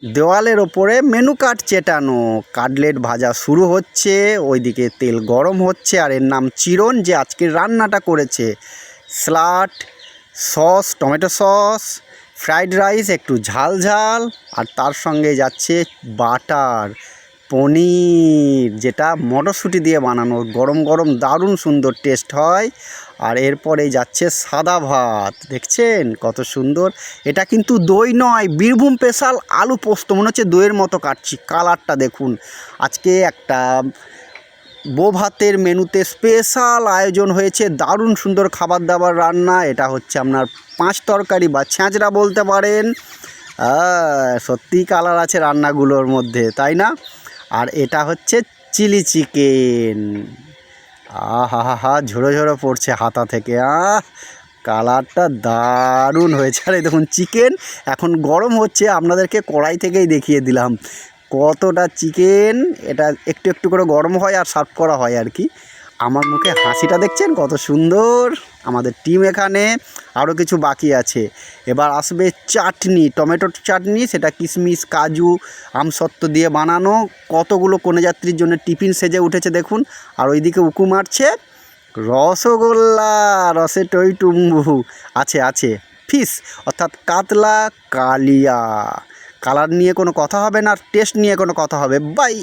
দেওয়ালের ওপরে menu card চেটানো, cutlet ভাজা শুরু হচ্ছে, ওইদিকে তেল গরম হচ্ছে। আর এর নাম চিরন, যে আজকের রান্নাটা করেছে। Salad, sauce, tomato sauce, fried rice একটু ঝাল ঝাল, আর তার সঙ্গে যাচ্ছে বাটার পনির, যেটা মটরশুঁটি দিয়ে বানানো, গরম গরম দারুণ সুন্দর টেস্ট হয়। আর এরপরে যাচ্ছে সাদা ভাত, দেখছেন কত সুন্দর। এটা কিন্তু দই নয়, বীরভূম স্পেশাল আলু পোস্ত, মনে হচ্ছে দইয়ের মতো কাটছি। কালারটা দেখুন। আজকে একটা বউ ভাতের মেনুতে স্পেশাল আয়োজন হয়েছে, দারুণ সুন্দর খাবার দাবার রান্না। এটা হচ্ছে আপনার পাঁচ তরকারি বা ছ্যাঁচড়া বলতে পারেন। সত্যিই কালার আছে রান্নাগুলোর মধ্যে, তাই না? আর এটা হচ্ছে চিলি চিকেন। হা হা হা, ঝোড়ো ঝোড়ো পড়ছে হাতা থেকে। কালারটা দারুণ হয়েছে। আর এই দেখুন চিকেন এখন গরম হচ্ছে, আপনাদেরকে কড়াই থেকেই দেখিয়ে দিলাম কতটা চিকেন। এটা একটু একটু করে গরম হয় আর সার্ভ করা হয় আর কি। আমার মুখে হাসিটা দেখছেন কত সুন্দর। আমাদের টিম এখানে, আরও কিছু বাকি আছে। এবার আসবে চাটনি, টমেটোর চাটনি, সেটা কিশমিশ কাজু আমসত্ত্ব দিয়ে বানানো। কতগুলো কনেযাত্রীর জন্য টিফিন সেজে উঠেছে দেখুন। আর ওইদিকে উকু মারছে রসগোল্লা, রসে টইটুম্বু আছে আছে। ফিশ অর্থাৎ কাতলা কালিয়া। কালার নিয়ে কোনো কথা হবে না, টেস্ট নিয়ে কোনো কথা হবে। বাই।